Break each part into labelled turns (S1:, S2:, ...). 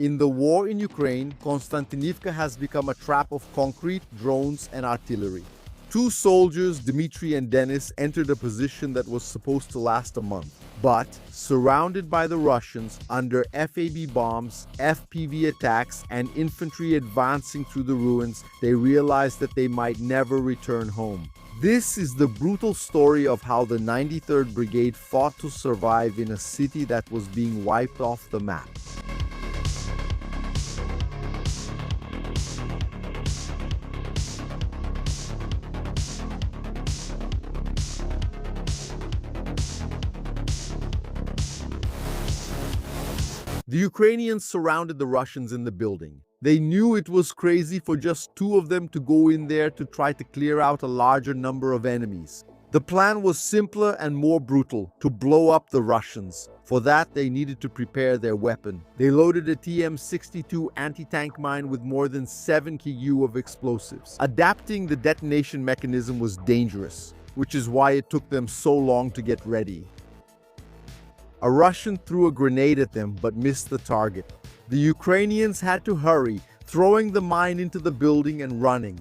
S1: In the war in Ukraine, Konstantinivka has become a trap of concrete, drones, and artillery. Two soldiers, Dmitry and Denis, entered a position that was supposed to last a month. But, surrounded by the Russians, under FAB bombs, FPV attacks, and infantry advancing through the ruins, they realized that they might never return home. This is the brutal story of how the 93rd Brigade fought to survive in a city that was being wiped off the map. The Ukrainians surrounded the Russians in the building. They knew it was crazy for just two of them to go in there to try to clear out a larger number of enemies. The plan was simpler and more brutal: to blow up the Russians. For that, they needed to prepare their weapon. They loaded a TM-62 anti-tank mine with more than 7 kg of explosives. Adapting the detonation mechanism was dangerous, which is why it took them so long to get ready. A Russian threw a grenade at them but missed the target. The Ukrainians had to hurry, throwing the mine into the building and running.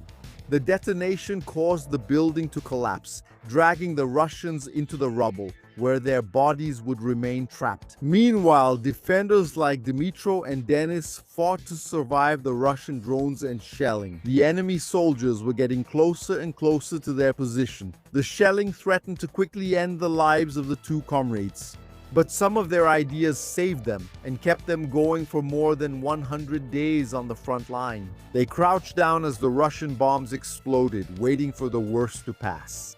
S1: The detonation caused the building to collapse, dragging the Russians into the rubble, where their bodies would remain trapped. Meanwhile, defenders like Dmytro and Denis fought to survive the Russian drones and shelling. The enemy soldiers were getting closer and closer to their position. The shelling threatened to quickly end the lives of the two comrades. But some of their ideas saved them and kept them going for more than 100 days on the front line. They crouched down as the Russian bombs exploded, waiting for the worst to pass.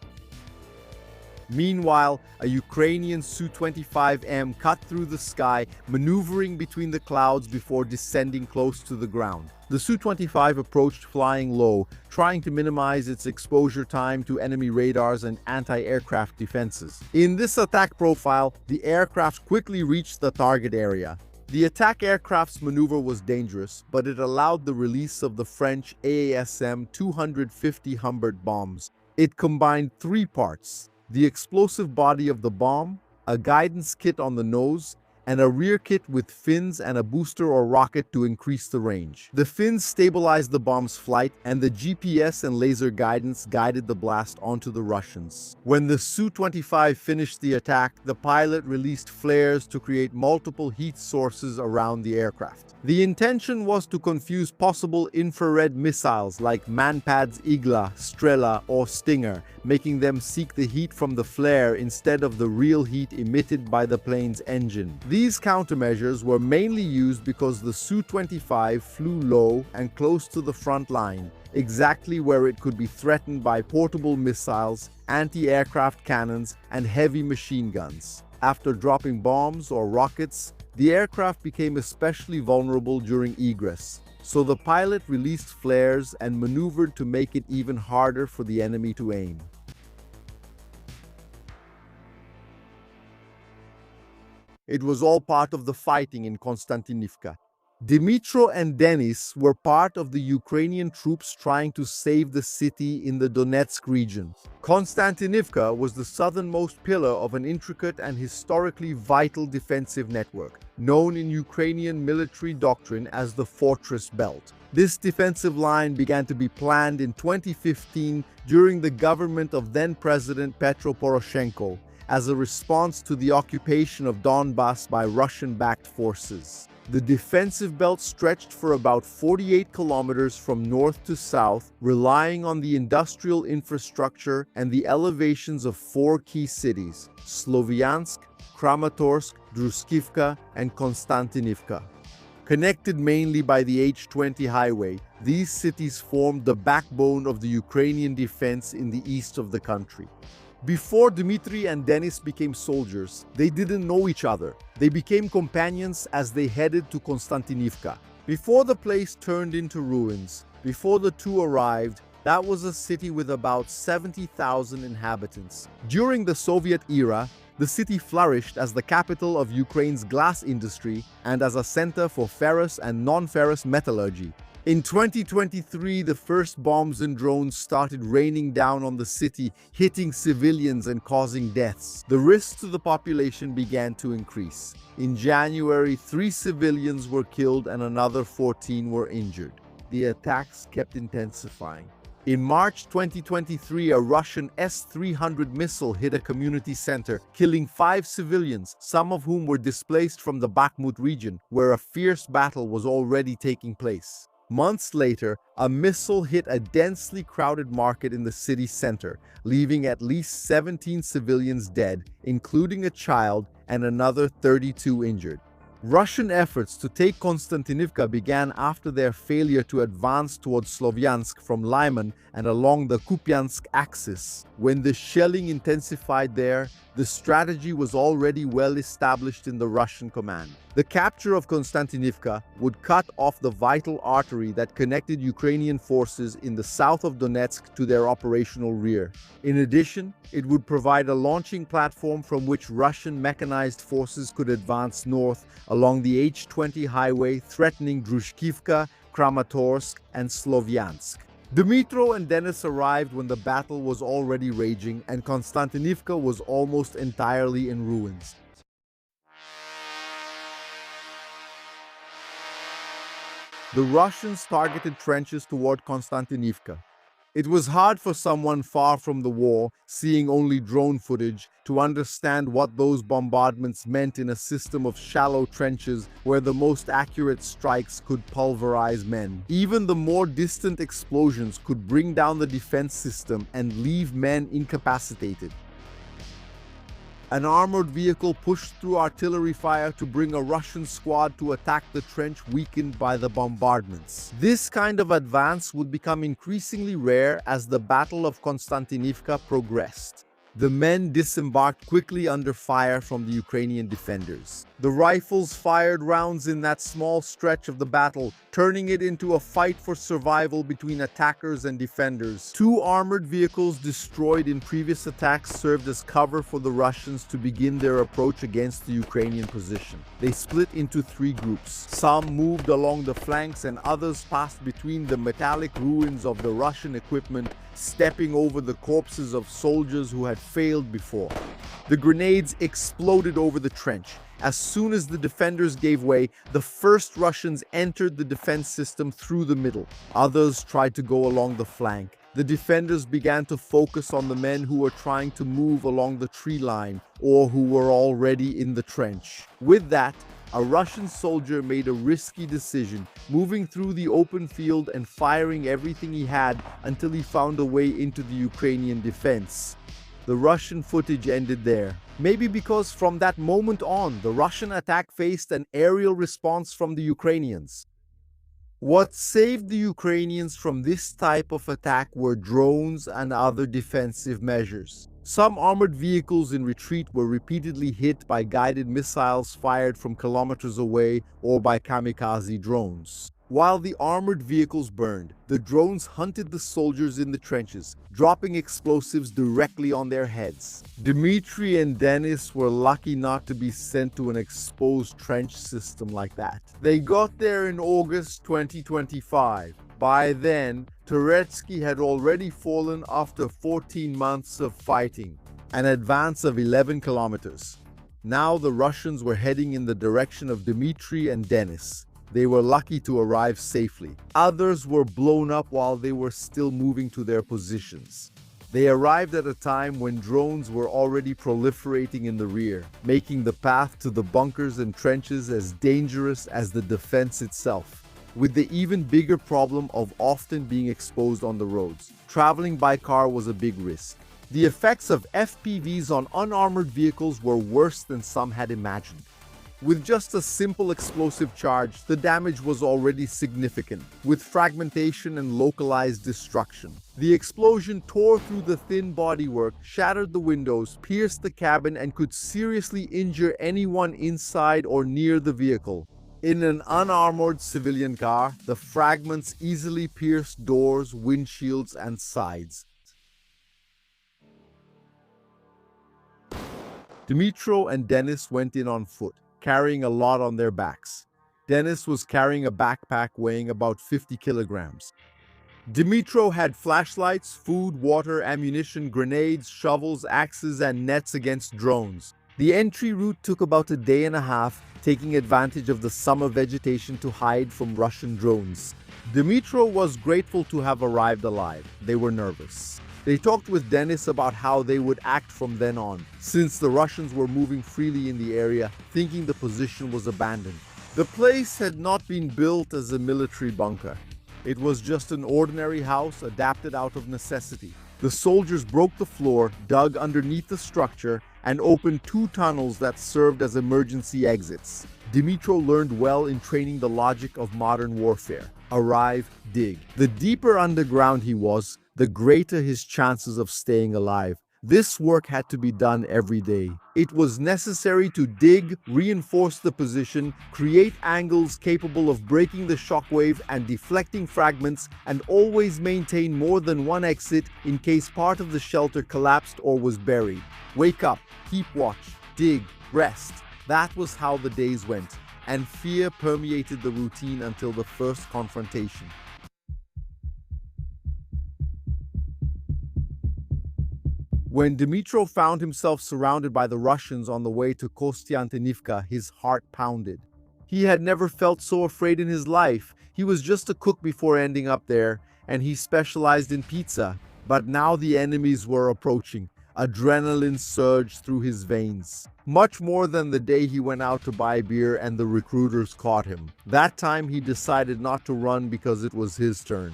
S1: Meanwhile, a Ukrainian Su-25M cut through the sky, maneuvering between the clouds before descending close to the ground. The Su-25 approached flying low, trying to minimize its exposure time to enemy radars and anti-aircraft defenses. In this attack profile, the aircraft quickly reached the target area. The attack aircraft's maneuver was dangerous, but it allowed the release of the French AASM 250 Humbert bombs. It combined three parts: the explosive body of the bomb, a guidance kit on the nose, and a rear kit with fins and a booster or rocket to increase the range. The fins stabilized the bomb's flight, and the GPS and laser guidance guided the blast onto the Russians. When the Su-25 finished the attack, the pilot released flares to create multiple heat sources around the aircraft. The intention was to confuse possible infrared missiles like Manpad's Igla, Strela, or Stinger, making them seek the heat from the flare instead of the real heat emitted by the plane's engine. These countermeasures were mainly used because the Su-25 flew low and close to the front line, exactly where it could be threatened by portable missiles, anti-aircraft cannons, and heavy machine guns. After dropping bombs or rockets, the aircraft became especially vulnerable during egress, so the pilot released flares and maneuvered to make it even harder for the enemy to aim. It was all part of the fighting in Konstantinivka. Dmytro and Denis were part of the Ukrainian troops trying to save the city in the Donetsk region. Konstantinivka was the southernmost pillar of an intricate and historically vital defensive network, known in Ukrainian military doctrine as the Fortress Belt. This defensive line began to be planned in 2015 during the government of then-President Petro Poroshenko, as a response to the occupation of Donbass by Russian-backed forces. The defensive belt stretched for about 48 kilometers from north to south, relying on the industrial infrastructure and the elevations of four key cities: Slovyansk, Kramatorsk, Druskivka, and Konstantinivka. Connected mainly by the H-20 highway, these cities formed the backbone of the Ukrainian defense in the east of the country. Before Dmitry and Denis became soldiers, they didn't know each other. They became companions as they headed to Konstantinivka. Before the place turned into ruins, before the two arrived, that was a city with about 70,000 inhabitants. During the Soviet era, the city flourished as the capital of Ukraine's glass industry and as a center for ferrous and non-ferrous metallurgy. In 2023, the first bombs and drones started raining down on the city, hitting civilians and causing deaths. The risks to the population began to increase. In January, 3 civilians were killed and another 14 were injured. The attacks kept intensifying. In March 2023, a Russian S-300 missile hit a community center, killing 5 civilians, some of whom were displaced from the Bakhmut region, where a fierce battle was already taking place. Months later, a missile hit a densely crowded market in the city center, leaving at least 17 civilians dead, including a child, and another 32 injured. Russian efforts to take Konstantinivka began after their failure to advance towards Slovyansk from Lyman and along the Kupiansk axis. When the shelling intensified there, the strategy was already well established in the Russian command. The capture of Konstantinivka would cut off the vital artery that connected Ukrainian forces in the south of Donetsk to their operational rear. In addition, it would provide a launching platform from which Russian mechanized forces could advance north along the H-20 highway, threatening Drushkivka, Kramatorsk, and Slovyansk. Dmytro and Denis arrived when the battle was already raging and Konstantinivka was almost entirely in ruins. The Russians targeted trenches toward Konstantinivka. It was hard for someone far from the war, seeing only drone footage, to understand what those bombardments meant in a system of shallow trenches where the most accurate strikes could pulverize men. Even the more distant explosions could bring down the defense system and leave men incapacitated. An armored vehicle pushed through artillery fire to bring a Russian squad to attack the trench weakened by the bombardments. This kind of advance would become increasingly rare as the Battle of Konstantinivka progressed. The men disembarked quickly under fire from the Ukrainian defenders. The rifles fired rounds in that small stretch of the battle, turning it into a fight for survival between attackers and defenders. 2 armored vehicles destroyed in previous attacks served as cover for the Russians to begin their approach against the Ukrainian position. They split into 3 groups. Some moved along the flanks and others passed between the metallic ruins of the Russian equipment, stepping over the corpses of soldiers who had failed before. The grenades exploded over the trench. As soon as the defenders gave way, the first Russians entered the defense system through the middle. Others tried to go along the flank. The defenders began to focus on the men who were trying to move along the tree line or who were already in the trench. With that, a Russian soldier made a risky decision, moving through the open field and firing everything he had until he found a way into the Ukrainian defense. The Russian footage ended there. Maybe because from that moment on, the Russian attack faced an aerial response from the Ukrainians. What saved the Ukrainians from this type of attack were drones and other defensive measures. Some armored vehicles in retreat were repeatedly hit by guided missiles fired from kilometers away or by kamikaze drones. While the armored vehicles burned, the drones hunted the soldiers in the trenches, dropping explosives directly on their heads. Dmitry and Denis were lucky not to be sent to an exposed trench system like that. They got there in August 2025. By then, Turetsky had already fallen after 14 months of fighting, an advance of 11 kilometers. Now the Russians were heading in the direction of Dmitry and Denis. They were lucky to arrive safely. Others were blown up while they were still moving to their positions. They arrived at a time when drones were already proliferating in the rear, making the path to the bunkers and trenches as dangerous as the defense itself, with the even bigger problem of often being exposed on the roads. Traveling by car was a big risk. The effects of FPVs on unarmored vehicles were worse than some had imagined. With just a simple explosive charge, the damage was already significant, with fragmentation and localized destruction. The explosion tore through the thin bodywork, shattered the windows, pierced the cabin, and could seriously injure anyone inside or near the vehicle. In an unarmored civilian car, the fragments easily pierced doors, windshields, and sides. Dmytro and Denis went in on foot, carrying a lot on their backs. Denis was carrying a backpack weighing about 50 kilograms. Dmytro had flashlights, food, water, ammunition, grenades, shovels, axes, and nets against drones. The entry route took about a day and a half, taking advantage of the summer vegetation to hide from Russian drones. Dmytro was grateful to have arrived alive. They were nervous. They talked with Denis about how they would act from then on, since the Russians were moving freely in the area, thinking the position was abandoned. The place had not been built as a military bunker. It was just an ordinary house adapted out of necessity. The soldiers broke the floor, dug underneath the structure, and opened 2 tunnels that served as emergency exits. Dmytro learned well in training the logic of modern warfare. Arrive, dig. The deeper underground he was, the greater his chances of staying alive. This work had to be done every day. It was necessary to dig, reinforce the position, create angles capable of breaking the shockwave and deflecting fragments, and always maintain more than one exit in case part of the shelter collapsed or was buried. Wake up, keep watch, dig, rest. That was how the days went, and fear permeated the routine until the first confrontation. When Dmytro found himself surrounded by the Russians on the way to Kostiantynivka, his heart pounded. He had never felt so afraid in his life. He was just a cook before ending up there, and he specialized in pizza. But now the enemies were approaching. Adrenaline surged through his veins. Much more than the day he went out to buy beer and the recruiters caught him. That time he decided not to run because it was his turn.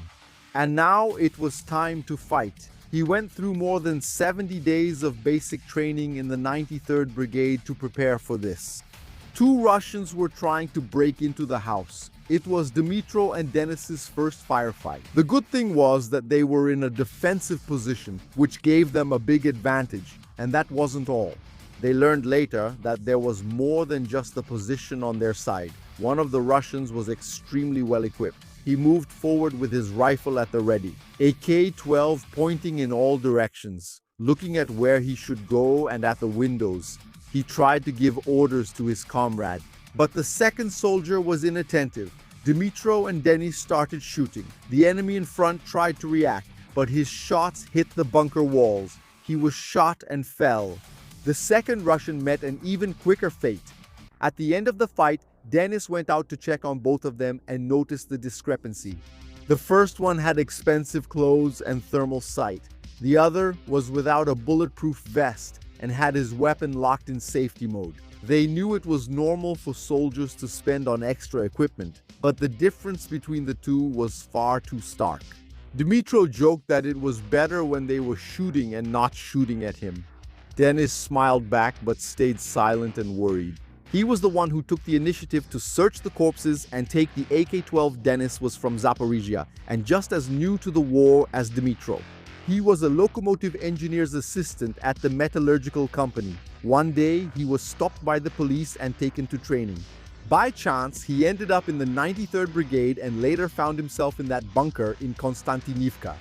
S1: And now it was time to fight. He went through more than 70 days of basic training in the 93rd Brigade to prepare for this. 2 Russians were trying to break into the house. It was Dmytro and Denis's first firefight. The good thing was that they were in a defensive position, which gave them a big advantage. And that wasn't all. They learned later that there was more than just the position on their side. One of the Russians was extremely well equipped. He moved forward with his rifle at the ready, a K-12 pointing in all directions, looking at where he should go and at the windows. He tried to give orders to his comrade, but the second soldier was inattentive. Dmytro and Denis started shooting. The enemy in front tried to react, but his shots hit the bunker walls. He was shot and fell. The second Russian met an even quicker fate. At the end of the fight, Denis went out to check on both of them and noticed the discrepancy. The first one had expensive clothes and thermal sight. The other was without a bulletproof vest and had his weapon locked in safety mode. They knew it was normal for soldiers to spend on extra equipment, but the difference between the two was far too stark. Dmytro joked that it was better when they were shooting and not shooting at him. Denis smiled back but stayed silent and worried. He was the one who took the initiative to search the corpses and take the AK-12. Denis was from Zaporizhia and just as new to the war as Dmytro. He was a locomotive engineer's assistant at the metallurgical company. One day, he was stopped by the police and taken to training. By chance, he ended up in the 93rd Brigade and later found himself in that bunker in Konstantinivka.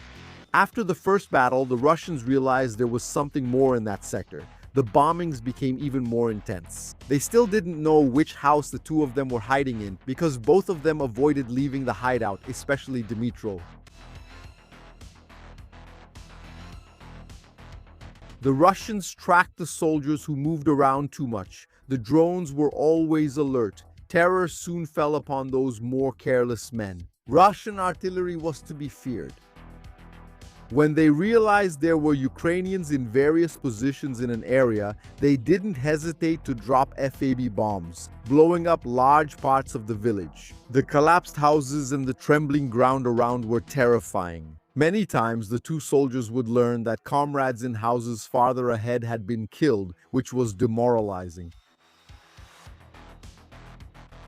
S1: After the first battle, the Russians realized there was something more in that sector. The bombings became even more intense. They still didn't know which house the 2 of them were hiding in because both of them avoided leaving the hideout, especially Dmytro. The Russians tracked the soldiers who moved around too much. The drones were always alert. Terror soon fell upon those more careless men. Russian artillery was to be feared. When they realized there were Ukrainians in various positions in an area, they didn't hesitate to drop FAB bombs, blowing up large parts of the village. The collapsed houses and the trembling ground around were terrifying. Many times, the 2 soldiers would learn that comrades in houses farther ahead had been killed, which was demoralizing.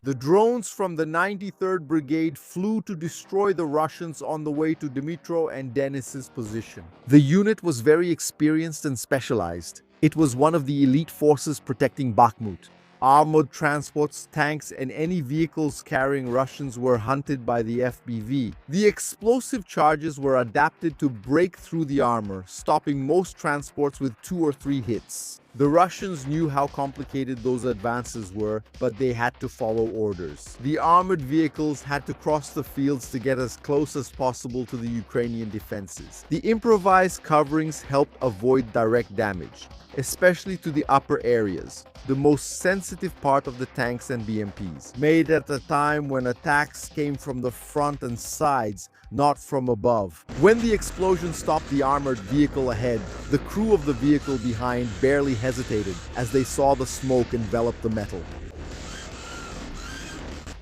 S1: The drones from the 93rd Brigade flew to destroy the Russians on the way to Dmytro and Denis's position. The unit was very experienced and specialized. It was one of the elite forces protecting Bakhmut. Armored transports, tanks, and any vehicles carrying Russians were hunted by the FBV. The explosive charges were adapted to break through the armor, stopping most transports with 2 or 3 hits. The Russians knew how complicated those advances were, but they had to follow orders. The armored vehicles had to cross the fields to get as close as possible to the Ukrainian defenses. The improvised coverings helped avoid direct damage, especially to the upper areas, the most sensitive part of the tanks and BMPs, made at a time when attacks came from the front and sides, not from above. When the explosion stopped the armored vehicle ahead, the crew of the vehicle behind barely hesitated as they saw the smoke envelop the metal.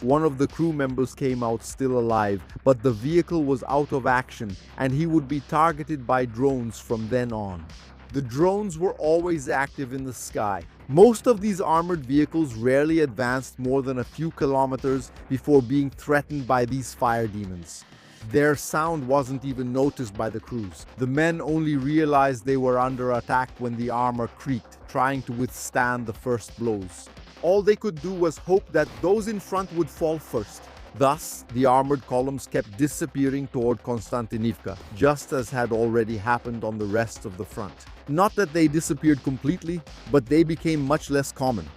S1: One of the crew members came out still alive, but the vehicle was out of action and he would be targeted by drones from then on. The drones were always active in the sky. Most of these armored vehicles rarely advanced more than a few kilometers before being threatened by these fire demons. Their sound wasn't even noticed by the crews. The men only realized they were under attack when the armor creaked, trying to withstand the first blows. All they could do was hope that those in front would fall first. Thus, the armored columns kept disappearing toward Konstantinivka, just as had already happened on the rest of the front. Not that they disappeared completely, but they became much less common.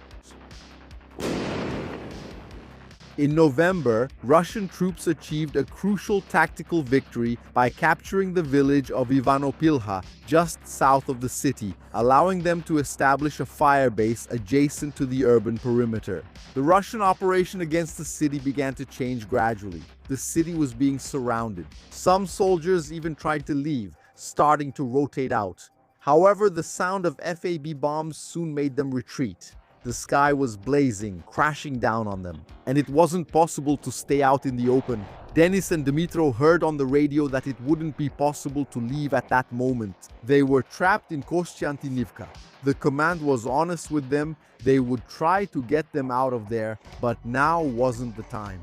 S1: In November, Russian troops achieved a crucial tactical victory by capturing the village of Ivanopilha just south of the city, allowing them to establish a fire base adjacent to the urban perimeter. The Russian operation against the city began to change gradually. The city was being surrounded. Some soldiers even tried to leave, starting to rotate out. However, the sound of FAB bombs soon made them retreat. The sky was blazing, crashing down on them, and it wasn't possible to stay out in the open. Denis and Dmitro heard on the radio that it wouldn't be possible to leave at that moment. They were trapped in Kostiantynivka. The command was honest with them. They would try to get them out of there, but now wasn't the time.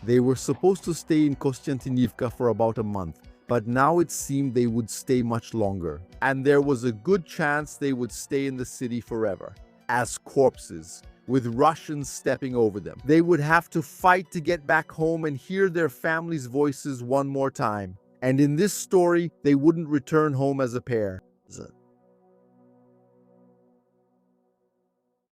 S1: They were supposed to stay in Kostiantynivka for about a month, but now it seemed they would stay much longer, and there was a good chance they would stay in the city forever, as corpses, with Russians stepping over them. They would have to fight to get back home and hear their families' voices one more time. And in this story, they wouldn't return home as a pair.